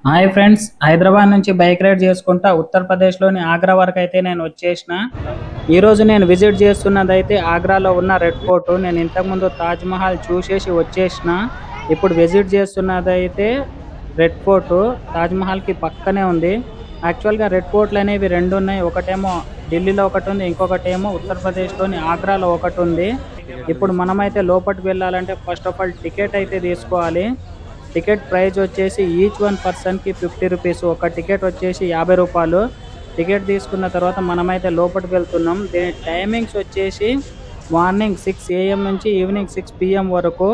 Hi friends, Hyderabad నుంచి bike ride చేసుకుంటా ఉత్తరప్రదేశ్లోని ఆగ్రా వరకు అయితే నేను వచ్చేసిన. ఈరోజు నేను విజిట్ చేస్తున్నది అయితే ఆగ్రాలో ఉన్న రెడ్ ఫోర్ట్. నేను ఇంతకుముందు తాజ్ మహల్ చూసేసి వచ్చేసిన. ఇప్పుడు విజిట్ చేస్తున్నది అయితే రెడ్ ఫోర్ట్. తాజ్ మహల్కి పక్కనే ఉంది. యాక్చువల్గా రెడ్ ఫోర్ట్లు అనేవి రెండు ఉన్నాయి. ఒకటేమో ఢిల్లీలో ఒకటి ఉంది, ఇంకొకటి ఏమో ఉత్తరప్రదేశ్లోని ఆగ్రాలో ఒకటి ఉంది. ఇప్పుడు మనమైతే లోపలికి వెళ్ళాలంటే ఫస్ట్ ఆఫ్ ఆల్ టికెట్ అయితే తీసుకోవాలి. టికెట్ ప్రైస్ వచ్చేసి ఈచ్ వన్ పర్సన్కి 50 రూపీస్. ఒక టికెట్ వచ్చేసి 50 రూపాయలు. టికెట్ తీసుకున్న తర్వాత మనమైతే లోపలికి వెళ్తున్నాం. దీని టైమింగ్స్ వచ్చేసి మార్నింగ్ 6 AM నుంచి ఈవినింగ్ 6 PM వరకు.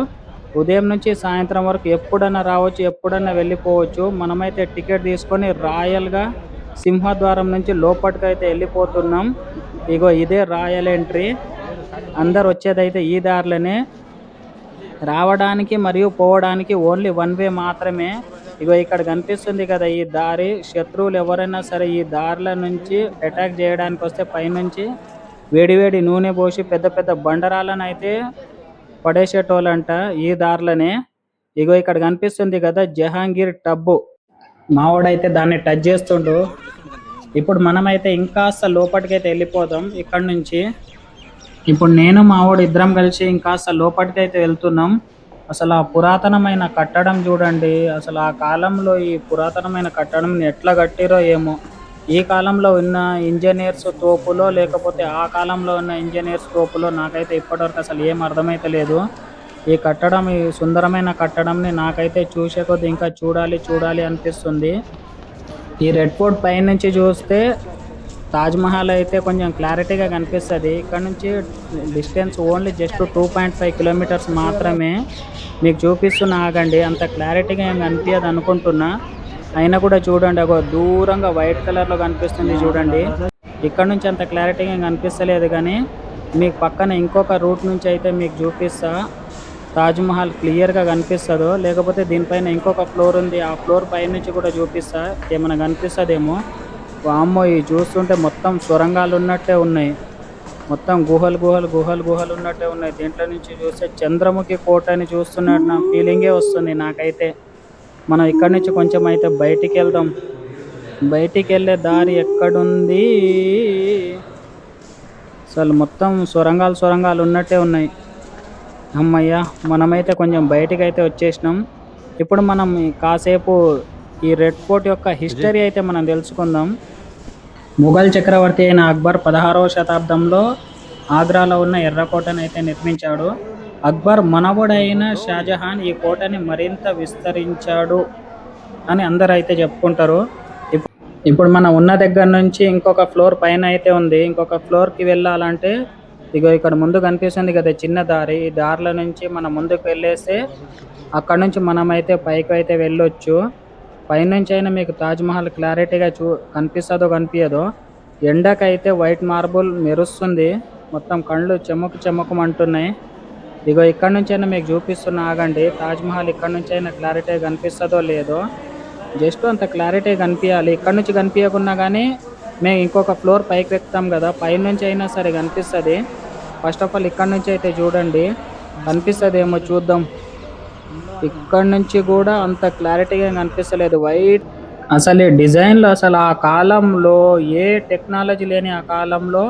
ఉదయం నుంచి సాయంత్రం వరకు ఎప్పుడన్నా రావచ్చు, ఎప్పుడన్నా వెళ్ళిపోవచ్చు. మనమైతే టికెట్ తీసుకొని రాయల్గా సింహద్వారం నుంచి లోపలికి అయితే వెళ్ళిపోతున్నాం. ఇగో ఇదే రాయల్ ఎంట్రీ. అందరు వచ్చేదైతే ఈ దారిలోనే. రావడానికి మరియు పోవడానికి ఓన్లీ వన్ వే మాత్రమే. ఇగో ఇక్కడ కనిపిస్తుంది కదా ఈ దారి. శత్రువులు ఎవరైనా సరే ఈ దారిల నుంచి అటాక్ చేయడానికి వస్తే పైనుంచి వేడివేడి నూనె పోసి పెద్ద పెద్ద బండరాలను అయితే పడేసేటోళ్ళంట ఈ దారిలోనే. ఇగో ఇక్కడ కనిపిస్తుంది కదా జహాంగీర్ టబ్బు. మావాడైతే దాన్ని టచ్ చేస్తుండు. ఇప్పుడు మనమైతే ఇంకాస్త లోపలికైతే వెళ్ళిపోదాం ఇక్కడ నుంచి. ఇప్పుడు నేను మావాడు ఇద్దరం కలిసి ఇంకాస్త లోపలికైతే వెళ్తున్నాం. అసలు ఆ పురాతనమైన కట్టడం చూడండి. అసలు ఆ కాలంలో ఈ పురాతనమైన కట్టడం ఎట్లా కట్టిరో ఏమో. ఈ కాలంలో ఉన్న ఇంజనీర్స్ తోపులో లేకపోతే ఆ కాలంలో ఉన్న ఇంజనీర్స్ తోపులో నాకైతే ఇప్పటివరకు అసలు ఏం అర్థమైతే లేదు. ఈ కట్టడం, ఈ సుందరమైన కట్టడంని నాకైతే చూసే కొద్ది ఇంకా చూడాలి చూడాలి అనిపిస్తుంది. ఈ రెడ్ ఫోర్ట్ పై నుంచి చూస్తే తాజ్ మహల్ అయితే కొంచెం క్లారిటీగా కనిపిస్తుంది. ఇక్కడ నుంచి డిస్టెన్స్ ఓన్లీ జస్ట్ 2.5 కిలోమీటర్స్ మాత్రమే. మీకు చూపిస్తున్నా ఆగండి. అంత క్లారిటీగా ఏం కనిపించదు అనుకుంటున్నా. అయినా కూడా చూడండి, ఒక దూరంగా వైట్ కలర్లో కనిపిస్తుంది చూడండి. ఇక్కడ నుంచి అంత క్లారిటీగా ఏం కనిపిస్తలేదు, కానీ మీకు పక్కన ఇంకొక రూట్ నుంచి అయితే మీకు చూపిస్తా. తాజ్ మహల్ క్లియర్గా కనిపిస్తుందో లేకపోతే దీనిపైన ఇంకొక ఫ్లోర్ ఉంది, ఆ ఫ్లోర్ పై నుంచి కూడా చూపిస్తా. ఏమైనా కనిపిస్తుందేమో. వామ్మో, ఇవి చూస్తుంటే మొత్తం సొరంగాలు ఉన్నట్టే ఉన్నాయి. మొత్తం గుహలు గుహలు గుహలు గుహలు ఉన్నట్టే ఉన్నాయి. దీంట్లో నుంచి చూస్తే చంద్రముఖి కోట అని చూస్తున్నట్టు నా ఫీలింగే వస్తుంది నాకైతే. మనం ఇక్కడి నుంచి కొంచెం అయితే బయటికి వెళ్దాం. బయటికి వెళ్ళే దారి ఎక్కడుంది? అసలు మొత్తం సొరంగాలు సొరంగాలు ఉన్నట్టే ఉన్నాయి. అమ్మయ్య, మనమైతే కొంచెం బయటికి అయితే వచ్చేసినాం. ఇప్పుడు మనం కాసేపు ఈ రెడ్ ఫోర్ట్ యొక్క హిస్టరీ అయితే మనం తెలుసుకుందాం. ముఘల్ చక్రవర్తి అయిన అక్బర్ 16వ శతాబ్దంలో ఆగ్రాలో ఉన్న ఎర్రకోటను అయితే నిర్మించాడు. అక్బర్ మనవడైన షాజహాన్ ఈ కోటని మరింత విస్తరించాడు అని అందరూ అయితే చెప్పుకుంటారు. ఇప్పుడు మనం ఉన్న దగ్గర నుంచి ఇంకొక ఫ్లోర్ పైన అయితే ఉంది. ఇంకొక ఫ్లోర్కి వెళ్ళాలంటే ఇగో ఇక్కడ ముందు కనిపిస్తుంది కదా చిన్న దారి. ఈ దారిలో నుంచి మనం ముందుకు వెళ్ళేస్తే అక్కడ నుంచి మనమైతే పైకి అయితే వెళ్ళొచ్చు. పైనుంచి అయినా మీకు తాజ్ మహల్ క్లారిటీగా కనిపిస్తుందో కనిపించదో. ఎండకైతే వైట్ మార్బుల్ మెరుస్తుంది. మొత్తం కళ్ళు చెమ్మకు చెమ్మకమంటున్నాయి. ఇగో ఇక్కడ నుంచి అయినా మీకు చూపిస్తున్నా ఆగండి. తాజ్ మహల్ ఇక్కడ నుంచి అయినా క్లారిటీగా కనిపిస్తుందో లేదో. జస్ట్ అంత క్లారిటీ కనిపించాలి. ఇక్కడ నుంచి కనిపించకున్నా కానీ మేము ఇంకొక ఫ్లోర్ పైకి ఎక్కుతాం కదా, పైనుంచి అయినా సరే కనిపిస్తుంది. ఫస్ట్ ఆఫ్ ఆల్ ఇక్కడ నుంచి అయితే చూడండి, కనిపిస్తుంది ఏమో చూద్దాం. ఇక్కడ నుంచి కూడా అంత క్లారిటీగా కనిపిస్తలేదు. వైట్ అసలు డిజైన్లో అసలు ఆ కాలంలో ఏ టెక్నాలజీ లేని ఆ కాలంలో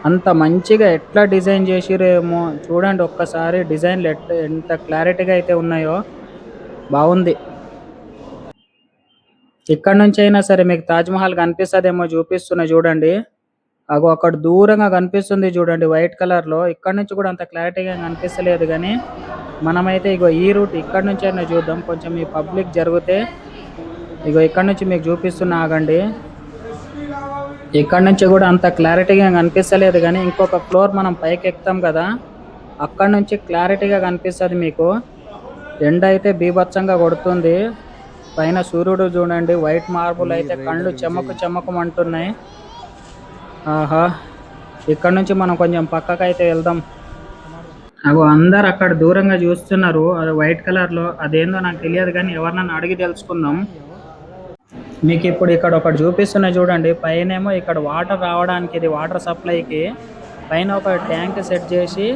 అంత మంచిగా ఎట్లా డిజైన్ చేసిరేమో చూడండి ఒక్కసారి. డిజైన్లు ఎంత క్లారిటీగా అయితే ఉన్నాయో, బాగుంది. ఇక్కడ నుంచి అయినా సరే మీకు తాజ్ మహల్ కనిపిస్తుందేమో చూపిస్తున్నా చూడండి. అగో అక్కడ దూరంగా కనిపిస్తుంది చూడండి వైట్ కలర్లో. ఇక్కడ నుంచి కూడా అంత క్లారిటీగా కనిపిస్తలేదు, కానీ మనమైతే ఇగో ఈ రూట్ ఇక్కడ నుంచి అయినా చూద్దాం. కొంచెం ఈ పబ్లిక్ జరిగితే ఇగో ఇక్కడ నుంచి మీకు చూపిస్తున్నా ఆగండి. ఇక్కడ నుంచి కూడా అంత క్లారిటీగా కనిపిస్తలేదు, కానీ ఇంకొక ఫ్లోర్ మనం పైకి ఎక్కుతాం కదా, అక్కడ నుంచి క్లారిటీగా కనిపిస్తుంది మీకు. ఎండ అయితే బీభత్సంగా కొడుతుంది. పైన సూర్యుడు చూడండి, వైట్ మార్బుల్ అయితే కళ్ళు చెమ్మకు చెమ్మకమంటున్నాయి. ఆహా, ఇక్కడ నుంచి మనం కొంచెం పక్కకు అయితే వెళ్దాం. అగో అందరు అక్కడ దూరంగా చూస్తున్నారు, అది వైట్ కలర్లో. అదేందో నాకు తెలియదు, కానీ ఎవరినన్నా అడిగి తెలుసుకుందాం. మీకు ఇప్పుడు ఇక్కడ ఒకటి చూపిస్తున్నా చూడండి. పైనేమో ఇక్కడ వాటర్ రావడానికి, ఇది వాటర్ సప్లైకి పైన ఒక ట్యాంక్ సెట్ చేసి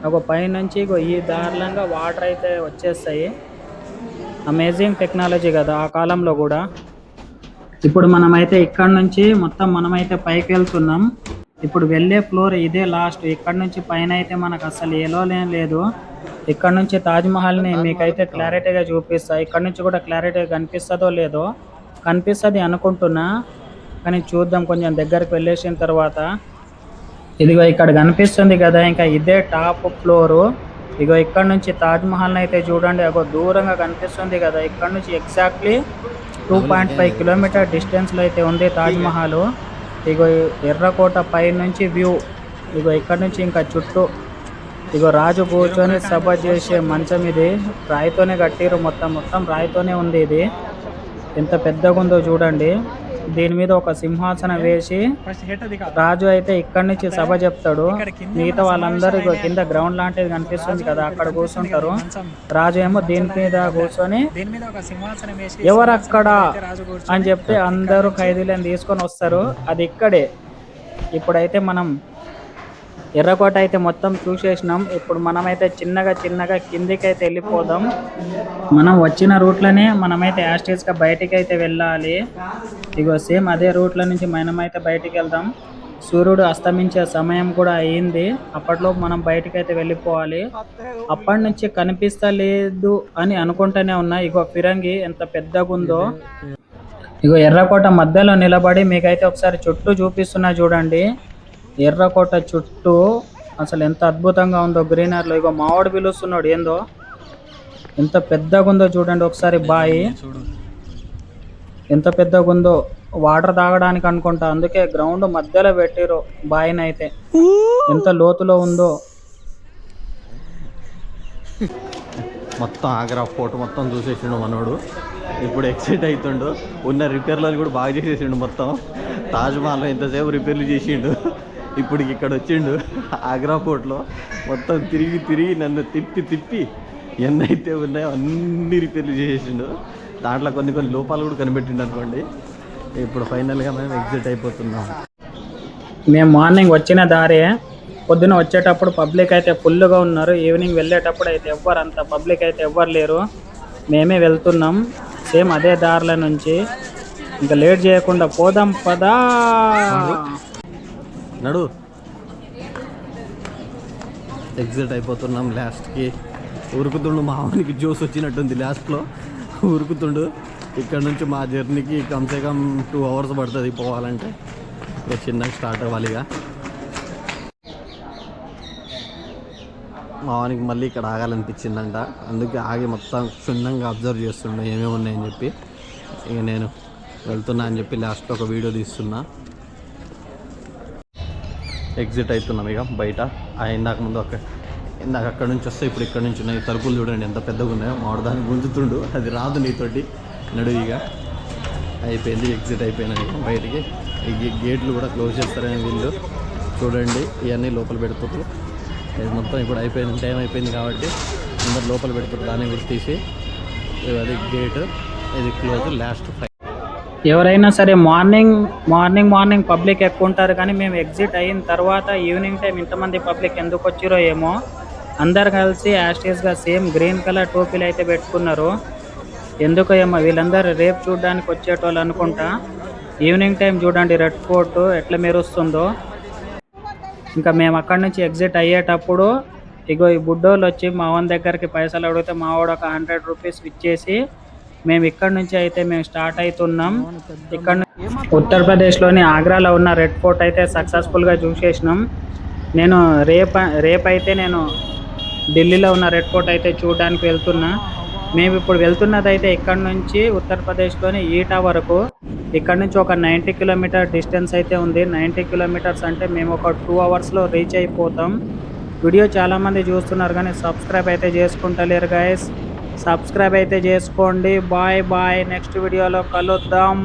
ఒక పైనుంచి ఈ దారులంగా వాటర్ అయితే వచ్చేస్తాయి. అమేజింగ్ టెక్నాలజీ కదా ఆ కాలంలో కూడా. ఇప్పుడు మనమైతే ఇక్కడ నుంచి మొత్తం మనమైతే పైకి వెళ్తున్నాం. ఇప్పుడు వెళ్ళే ఫ్లోర్ ఇదే లాస్ట్. ఇక్కడ నుంచి పైన అయితే మనకు అసలు ఎలోనే లేదు. ఇక్కడ నుంచి తాజ్మహల్ని మీకైతే క్లారిటీగా చూపిస్తా. ఇక్కడ నుంచి కూడా క్లారిటీగా కనిపిస్తుందో లేదో, కనిపిస్తుంది అనుకుంటున్నా, కానీ చూద్దాం కొంచెం దగ్గరికి వెళ్ళేసిన తర్వాత. ఇదిగో ఇక్కడ కనిపిస్తుంది కదా, ఇంకా ఇదే టాప్ ఫ్లోరు. ఇగో ఇక్కడ నుంచి తాజ్మహల్ అయితే చూడండి, అగో దూరంగా కనిపిస్తుంది కదా. ఇక్కడ నుంచి ఎగ్జాక్ట్లీ 2.5 కిలోమీటర్ డిస్టెన్స్లో అయితే ఉంది తాజ్మహల్. ఇగో ఎర్రకోట పై నుంచి వ్యూ. ఇగో ఇక్కడ నుంచి ఇంకా చుట్టూ ఇగో రాజు కూర్చొని సభ చేసే మంచం ఇది. రాయితోనే కట్టిరు, మొత్తం రాయితోనే ఉంది. ఇది ఎంత పెద్దగా ఉందో చూడండి. దీని మీద ఒక సింహాసనం వేసి రాజు అయితే ఇక్కడ నుంచి సభ చెప్తాడు. మిగతా వాళ్ళందరూ కింద గ్రౌండ్ లాంటిది కనిపిస్తుంది కదా, అక్కడ కూర్చుంటారు. రాజు ఏమో దీని మీద కూర్చొని ఎవరక్కడ అని చెప్తే అందరూ ఖైదీలను తీసుకొని వస్తారు. అది ఇక్కడే. ఇప్పుడైతే మనం ఎర్రకోట అయితే మొత్తం చూసేసినాం. ఇప్పుడు మనమైతే చిన్నగా కిందికి అయితే వెళ్ళిపోదాం. మనం వచ్చిన రూట్లోనే మనమైతే యాస్టేజ్గా బయటికి అయితే వెళ్ళాలి. ఇగో సేమ్ అదే రూట్లో నుంచి మనమైతే బయటికి వెళ్దాం. సూర్యుడు అస్తమించే సమయం కూడా అయ్యింది. అప్పట్లో మనం బయటికి అయితే వెళ్ళిపోవాలి. అప్పటి నుంచి కనిపిస్తలేదు అని అనుకుంటూనే ఉన్నా. ఇగో ఫిరంగి ఎంత పెద్దగా ఉందో. ఇగో ఎర్రకోట మధ్యలో నిలబడి మీకైతే ఒకసారి చుట్టూ చూపిస్తున్నా చూడండి. ఎర్రకోట చుట్టూ అసలు ఎంత అద్భుతంగా ఉందో గ్రీనర్లో. ఇగో మావాడు పిలుస్తున్నాడు ఏందో, ఎంత పెద్దగా ఉందో చూడండి ఒకసారి. బాయి ఎంత పెద్దగా ఉందో, వాటర్ తాగడానికి అనుకుంటా, అందుకే గ్రౌండ్ మధ్యలో పెట్టిరు బాయిని. అయితే ఎంత లోతులో ఉందో. మొత్తం ఆగ్రా ఫోటో మొత్తం చూసేసిండు మనోడు. ఇప్పుడు ఎక్సైట్ అవుతుండు. ఉన్న రిపేర్లను కూడా బాగా చేసేసిండు. మొత్తం తాజ్మహల్ ఎంతసేపు రిపేర్లు చేసిండు. ఇప్పుడు ఇక్కడ వచ్చిండు ఆగ్రా ఫోర్ట్లో. మొత్తం తిరిగి నన్ను తిప్పి ఎన్నైతే ఉన్నాయో అన్ని రిపేర్లు చేసేసిండు. దాంట్లో కొన్ని లోపాలు కూడా కనిపెట్టిండు అనుకోండి. ఇప్పుడు ఫైనల్గా మేము ఎగ్జిట్ అయిపోతున్నాం. మేము మార్నింగ్ వచ్చిన దారే, పొద్దున వచ్చేటప్పుడు పబ్లిక్ అయితే ఫుల్గా ఉన్నారు. ఈవినింగ్ వెళ్ళేటప్పుడు అయితే అంత పబ్లిక్ అయితే ఎవ్వరు లేరు. మేమే వెళ్తున్నాం సేమ్ అదే దారిలో నుంచి. ఇంకా లేట్ చేయకుండా పోదాం పదా. నడు ఎగ్జిట్ అయిపోతున్నాం. లాస్ట్కి ఉరుకుతుండు. మావానికి జ్యూస్ వచ్చినట్టుంది లాస్ట్లో ఉరుకుతుండు. ఇక్కడ నుంచి మా జర్నీకి కమ్సే కమ్ 2 hours పడుతుంది పోవాలంటే. ఇక చిన్నగా స్టార్ట్ అవ్వాలిగా. మావానికి మళ్ళీ ఇక్కడ ఆగాలనిపించిందంట, అందుకే ఆగి మొత్తం క్షుణ్ణంగా అబ్జర్వ్ చేస్తుండే ఏమేమి ఉన్నాయని చెప్పి. ఇక నేను వెళ్తున్నా అని చెప్పి లాస్ట్లో ఒక వీడియో తీస్తున్నా. ఎగ్జిట్ అవుతున్నాం ఇక బయట. ఇందాక అక్కడ నుంచి వస్తే ఇప్పుడు ఇక్కడ నుంచి ఉన్నాయి. తలుపులు చూడండి ఎంత పెద్దగా ఉన్నాయో. మామిడిదాన్ని గుంజుతుండు, అది రాదు నీతోటి. నడువు ఇక అయిపోయింది, ఎగ్జిట్ అయిపోయినాయి బయటికి. ఈ గేట్లు కూడా క్లోజ్ చేస్తారని వీళ్ళు చూడండి. ఇవన్నీ లోపల పెడుతున్నారు. ఇది మొత్తం ఇప్పుడు అయిపోయింది, టైం అయిపోయింది కాబట్టి అందరు లోపల పెడుతున్నారు. దాన్ని కూడా తీసి అది గేట్, ఇది క్లోజ్. లాస్ట్ 5. ఎవరైనా సరే మార్నింగ్ పబ్లిక్ ఎక్కువ ఉంటారు, కానీ మేము ఎగ్జిట్ అయిన తర్వాత ఈవినింగ్ టైం ఇంతమంది పబ్లిక్ ఎందుకు వచ్చిరో ఏమో. అందరు కలిసి యాస్టేజ్గా సేమ్ గ్రీన్ కలర్ టోపీలు అయితే పెట్టుకున్నారు. ఎందుకో ఏమో, వీళ్ళందరూ రేపు చూడడానికి వచ్చేటోళ్ళు అనుకుంటా. ఈవినింగ్ టైం చూడండి రెడ్ ఫోర్ట్ ఎట్లా మెరుస్తుందో. ఇంకా మేము అక్కడి నుంచి ఎగ్జిట్ అయ్యేటప్పుడు ఇగో ఈ బుడ్డోళ్ళు వచ్చి మా వాని దగ్గరికి పైసలు అడిగితే మా వాడు ఒక 100 రూపీస్ ఇచ్చేసి మేము ఇక్కడ నుంచి అయితే మేము స్టార్ట్ అవుతున్నాం. ఇక్కడ ఉత్తరప్రదేశ్లోని ఆగ్రాలో ఉన్న రెడ్ ఫోర్ట్ అయితే సక్సెస్ఫుల్గా చూసేసినాం. నేను రేపైతే నేను ఢిల్లీలో ఉన్న రెడ్ ఫోర్ట్ అయితే చూడడానికి వెళ్తున్నా. మేము ఇప్పుడు వెళ్తున్నది అయితే ఇక్కడ నుంచి ఉత్తరప్రదేశ్లోని ఈటా వరకు. ఇక్కడ నుంచి ఒక 90 కిలోమీటర్ డిస్టెన్స్ అయితే ఉంది. 90 కిలోమీటర్స్ అంటే మేము ఒక 2 hours రీచ్ అయిపోతాం. వీడియో చాలామంది చూస్తున్నారు కానీ సబ్స్క్రైబ్ అయితే చేసుకుంటలేరు గైస్. సబ్స్క్రైబ్ అయితే చేసుకోండి. బాయ్ నెక్స్ట్ వీడియోలో కలుద్దాం.